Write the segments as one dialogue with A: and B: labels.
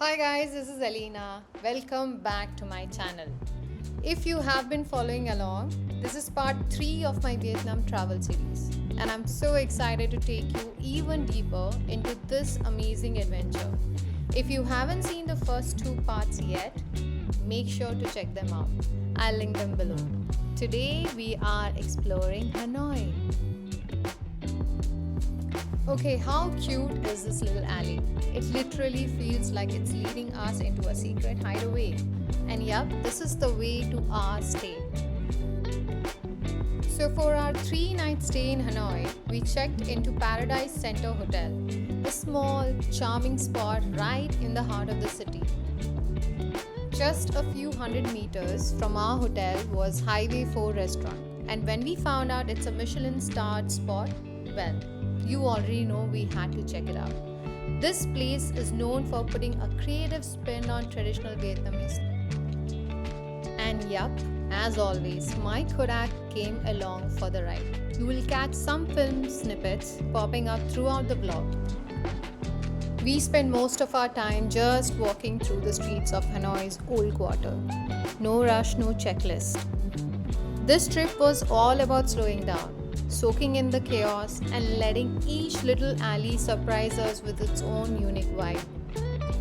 A: Hi guys, this is Alina. Welcome back to my channel. If you have been following along, this is part 3 of my Vietnam travel series, and I'm so excited to take you even deeper into this amazing adventure. If you haven't seen the first two parts yet, make sure to check them out. I'll link them below. Today we are exploring Hanoi. Okay, how cute is this little alley? It literally feels like it's leading us into a secret hideaway. And yup, this is the way to our stay. So, for our 3 night stay in Hanoi, we checked into Paradise Center Hotel, a small, charming spot right in the heart of the city. Just a few hundred meters from our hotel was Highway 4 restaurant, and when we found out it's a Michelin starred spot, well, you already know we had to check it out. This place is known for putting a creative spin on traditional Vietnamese. And yup, as always, my Kodak came along for the ride. You will catch some film snippets popping up throughout the vlog. We spent most of our time just walking through the streets of Hanoi's old quarter. No rush, no checklist. This trip was all about slowing down, soaking in the chaos, and letting each little alley surprise us with its own unique vibe.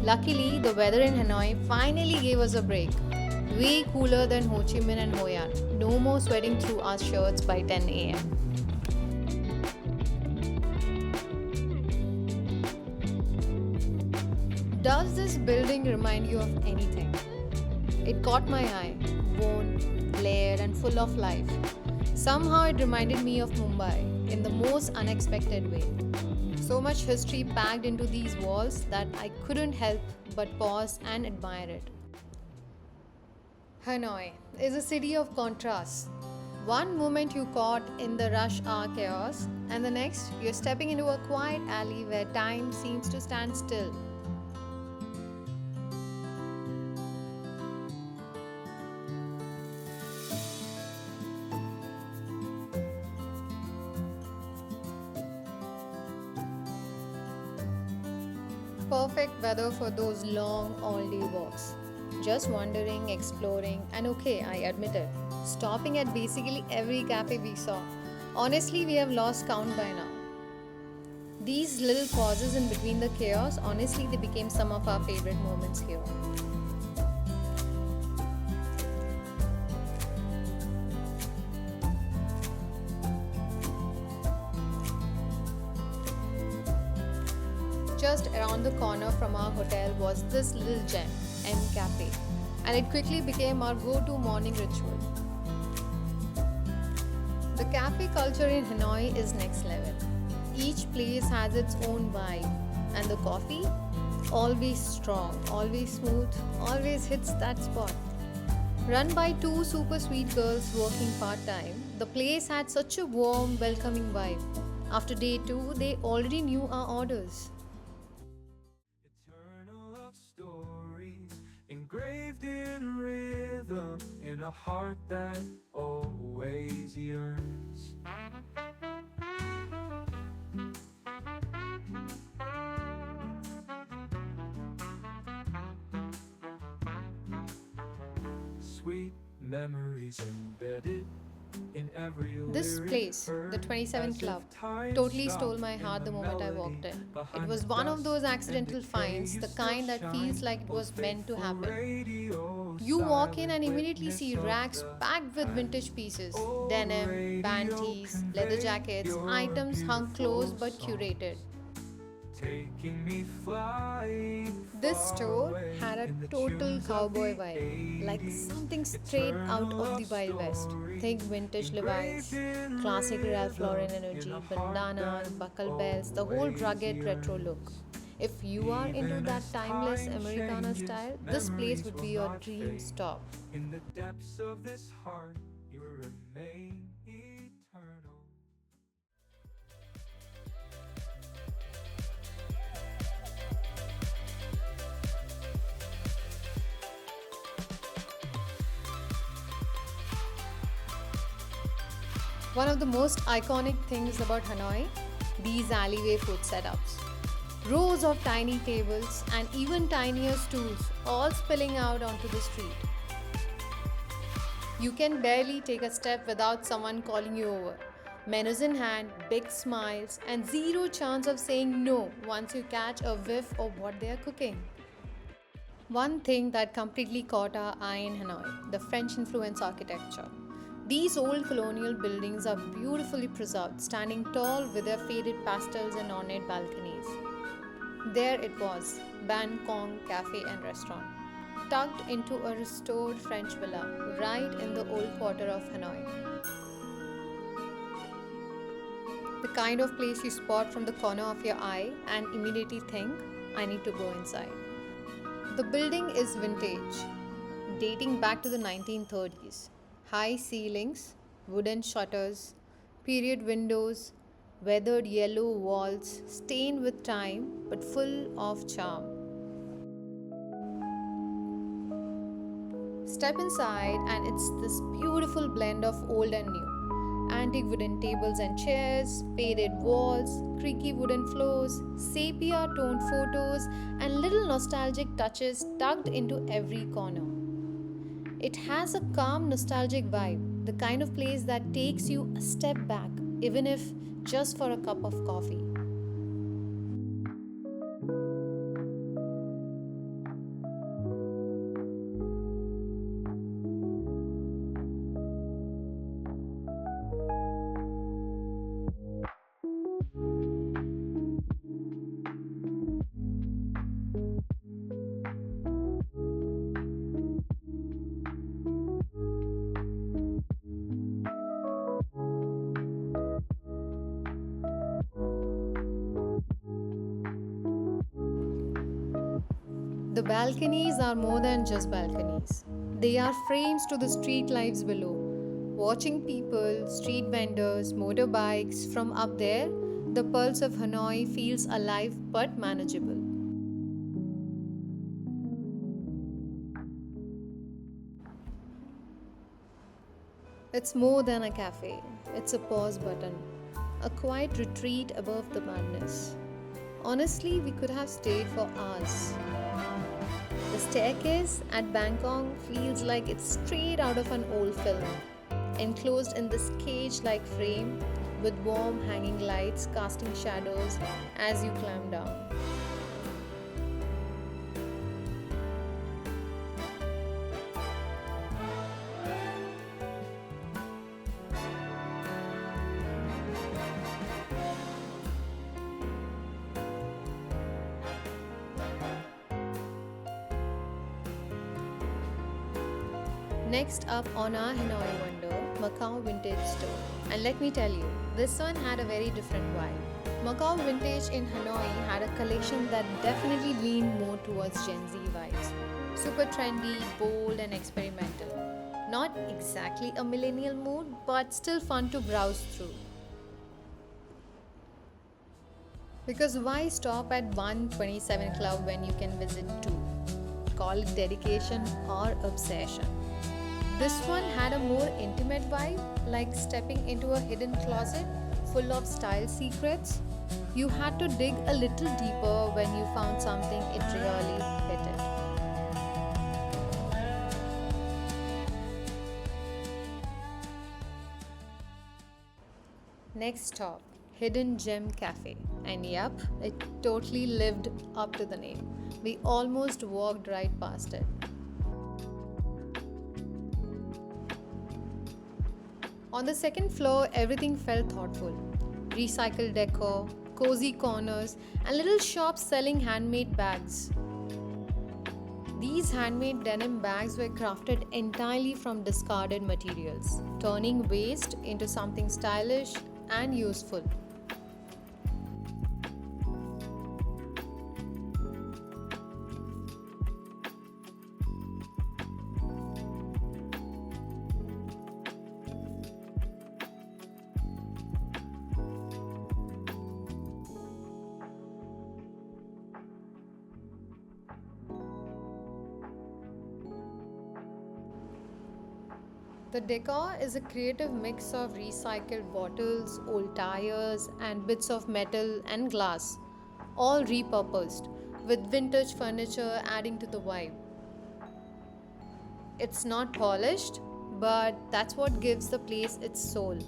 A: Luckily, the weather in Hanoi finally gave us a break. Way cooler than Ho Chi Minh and Hoi An. No more sweating through our shirts by 10 a.m. Does this building remind you of anything? It caught my eye, worn, layered, and full of life. Somehow it reminded me of Mumbai in the most unexpected way. So much history packed into these walls that I couldn't help but pause and admire it. Hanoi is a city of contrasts. One moment you caught in the rush hour chaos, and the next you're stepping into a quiet alley where time seems to stand still. Perfect weather for those long all-day walks. Just wandering, exploring, and okay, I admit it, stopping at basically every cafe we saw. Honestly, we have lost count by now. These little pauses in between the chaos, honestly, they became some of our favorite moments here. Just around the corner from our hotel was this little gem, M Cafe, and it quickly became our go-to morning ritual. The cafe culture in Hanoi is next level. Each place has its own vibe, and the coffee, always strong, always smooth, always hits that spot. Run by two super sweet girls working part-time, the place had such a warm, welcoming vibe. After day 2, they already knew our orders.
B: Eternal love stories engraved in rhythm in a heart that always yearns. Sweet memories embedded in every
A: This
B: lyric
A: place, the
B: heard,
A: 27
B: as if
A: Club,
B: time
A: totally stole
B: stopped
A: my
B: in
A: heart the moment I walked
B: melody
A: in. It
B: behind
A: was
B: the
A: one of
B: dust
A: those
B: and
A: accidental
B: decay.
A: finds,
B: You
A: the
B: still
A: kind that feels
B: shine,
A: like it was
B: most
A: meant to
B: faithful
A: happen.
B: radio,
A: You walk in and
B: silent
A: immediately see
B: witness of
A: racks
B: the
A: packed with vintage
B: past.
A: pieces,
B: Old
A: denim, band
B: radio
A: tees, leather
B: convey
A: jackets,
B: your
A: items hung close
B: beautiful
A: but curated.
B: songs, taking me flying
A: This
B: far
A: store
B: away
A: had a
B: in the
A: total
B: tunes of
A: cowboy
B: the
A: vibe, like
B: 80s.
A: something straight out
B: Eternal
A: of the
B: love
A: Wild West.
B: stories
A: Think vintage
B: engraved
A: Levi's,
B: in
A: classic Ralph Lauren
B: rhythm in
A: energy,
B: a heart
A: bandanas,
B: that
A: buckle bells, the whole
B: always
A: rugged retro look.
B: yearns.
A: If you are into
B: Even
A: that
B: as
A: timeless
B: time
A: Americana
B: changes,
A: style, this place
B: memories
A: would
B: will
A: be your
B: not
A: dream
B: fade.
A: stop.
B: In the depths of this heart, you will remain eternal.
A: One of the most iconic things about Hanoi, these alleyway food setups. Rows of tiny tables and even tinier stools all spilling out onto the street. You can barely take a step without someone calling you over. Menus in hand, big smiles, and zero chance of saying no once you catch a whiff of what they are cooking. One thing that completely caught our eye in Hanoi, the French influence architecture. These old colonial buildings are beautifully preserved, standing tall with their faded pastels and ornate balconies. There it was, Ban Kong Cafe and Restaurant, tucked into a restored French villa right in the old quarter of Hanoi. The kind of place you spot from the corner of your eye and immediately think, I need to go inside. The building is vintage, dating back to the 1930s. High ceilings, wooden shutters, period windows, weathered yellow walls, stained with time but full of charm. Step inside, and it's this beautiful blend of old and new. Antique wooden tables and chairs, faded walls, creaky wooden floors, sepia toned photos, and little nostalgic touches tucked into every corner. It has a calm, nostalgic vibe, the kind of place that takes you a step back, even if just for a cup of coffee. The balconies are more than just balconies. They are frames to the street lives below. Watching people, street vendors, motorbikes from up there, the pulse of Hanoi feels alive but manageable. It's more than a cafe, it's a pause button, a quiet retreat above the madness. Honestly, we could have stayed for hours. The staircase at Bangkok feels like it's straight out of an old film, enclosed in this cage like frame with warm hanging lights casting shadows as you climb down. Next up on our Hanoi window, Macau Vintage Store. And let me tell you, this one had a very different vibe. Macau Vintage in Hanoi had a collection that definitely leaned more towards Gen Z vibes. Super trendy, bold, and experimental. Not exactly a millennial mood, but still fun to browse through. Because why stop at 127 Club when you can visit two? Call it dedication or obsession. This one had a more intimate vibe, like stepping into a hidden closet full of style secrets. You had to dig a little deeper when you found something it really hit it. Next stop, Hidden Gem Cafe. And yep, it totally lived up to the name. We almost walked right past it. On the second floor, everything felt thoughtful. Recycled decor, cozy corners, and little shops selling handmade bags. These handmade denim bags were crafted entirely from discarded materials, turning waste into something stylish and useful. The decor is a creative mix of recycled bottles, old tires, and bits of metal and glass, all repurposed, with vintage furniture adding to the vibe. It's not polished, but that's what gives the place its soul.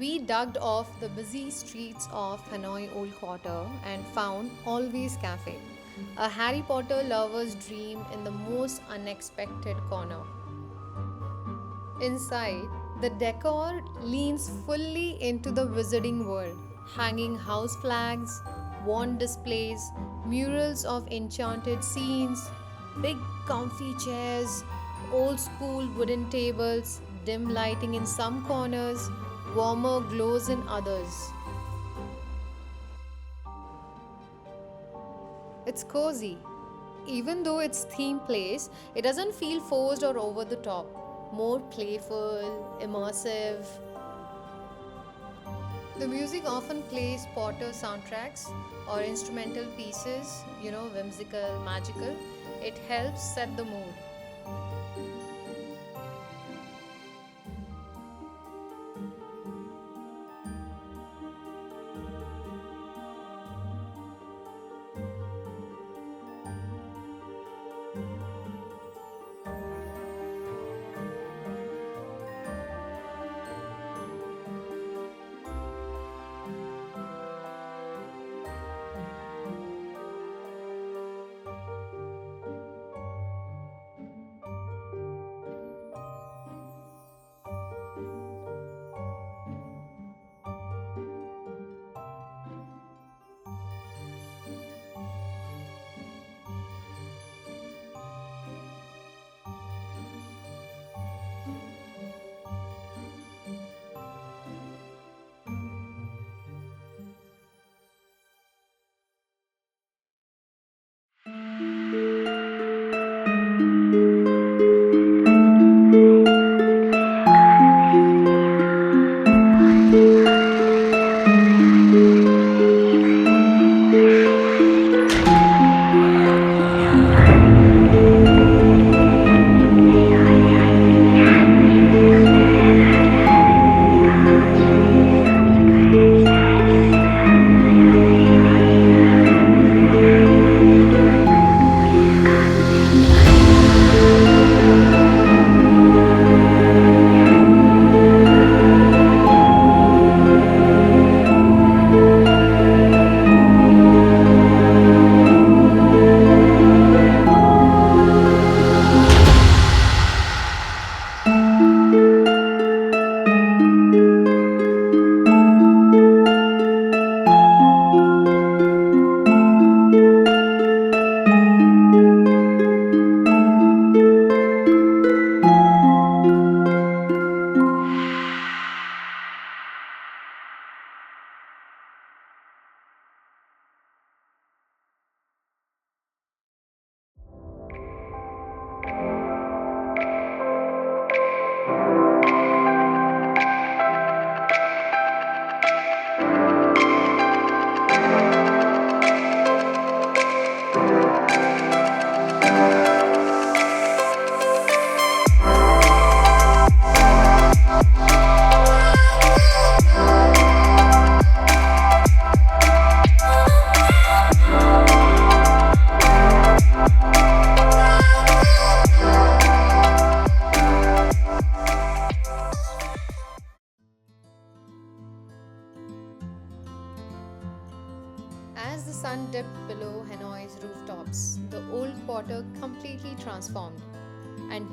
A: We dug off the busy streets of Hanoi Old Quarter and found Always Cafe, a Harry Potter lover's dream in the most unexpected corner. Inside, the decor leans fully into the wizarding world, hanging house flags, wand displays, murals of enchanted scenes, big comfy chairs, old school wooden tables, dim lighting in some corners, warmer glows in others. It's cozy. Even though it's theme place, it doesn't feel forced or over the top. More playful, immersive. The music often plays Potter soundtracks or instrumental pieces, whimsical, magical. It helps set the mood.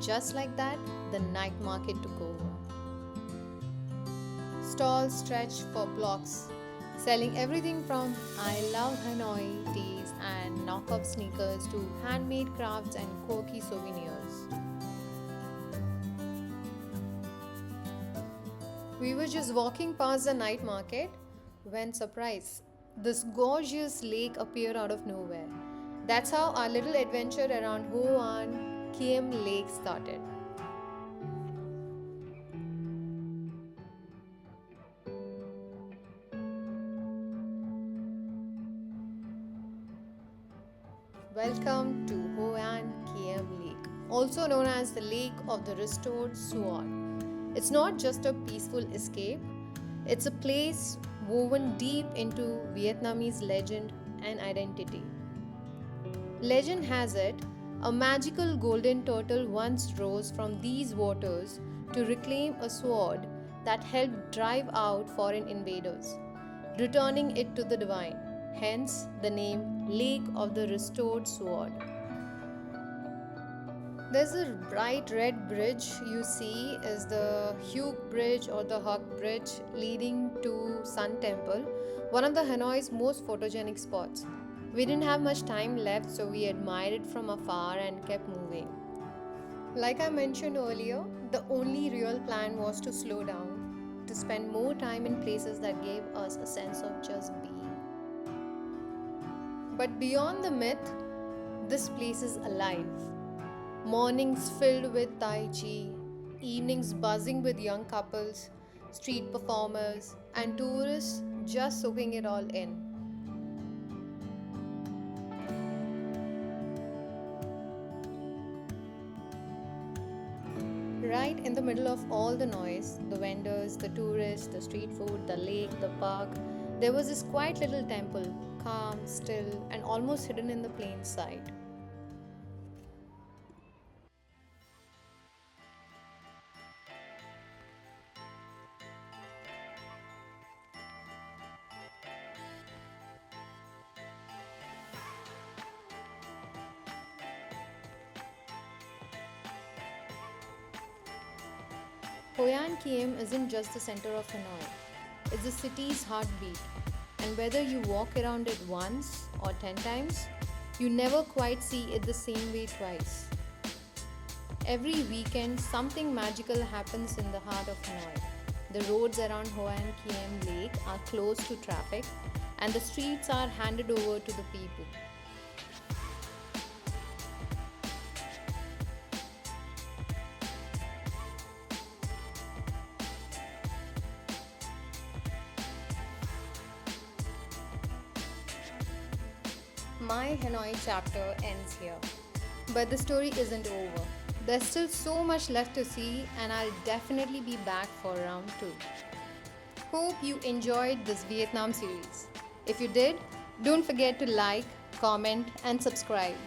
A: just like that, the night market took over. Stalls stretched for blocks, selling everything from I love Hanoi teas and knockoff sneakers to handmade crafts and quirky souvenirs. We were just walking past the night market when, surprise, this gorgeous lake appeared out of nowhere. That's how our little adventure around Hoàn Kiếm Lake started. Welcome to Hoàn Kiếm Lake, also known as the Lake of the Restored Sword. It's not just a peaceful escape, it's a place woven deep into Vietnamese legend and identity. Legend has it, a magical golden turtle once rose from these waters to reclaim a sword that helped drive out foreign invaders, returning it to the divine. Hence the name Lake of the Restored Sword. There's a bright red bridge you see is the Hugh Bridge or the Hug Bridge leading to Sun Temple, one of the Hanoi's most photogenic spots. We didn't have much time left, so we admired it from afar and kept moving. Like I mentioned earlier, the only real plan was to slow down, to spend more time in places that gave us a sense of just being. But beyond the myth, this place is alive. Mornings filled with Tai Chi, evenings buzzing with young couples, street performers, and tourists just soaking it all in. Right in the middle of all the noise, the vendors, the tourists, the street food, the lake, the park, there was this quiet little temple, calm, still, and almost hidden in the plain sight. Hoyan Kiem isn't just the center of Hanoi, it's the city's heartbeat. And whether you walk around it once or 10 times, you never quite see it the same way twice. Every weekend, something magical happens in the heart of Hanoi. The roads around Hoan Kiem Lake are closed to traffic, and the streets are handed over to the people. My Hanoi chapter ends here. But the story isn't over. There's still so much left to see, and I'll definitely be back for round 2. Hope you enjoyed this Vietnam series. If you did, don't forget to like, comment, and subscribe.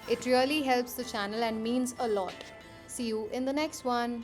A: It really helps the channel and means a lot. See you in the next one.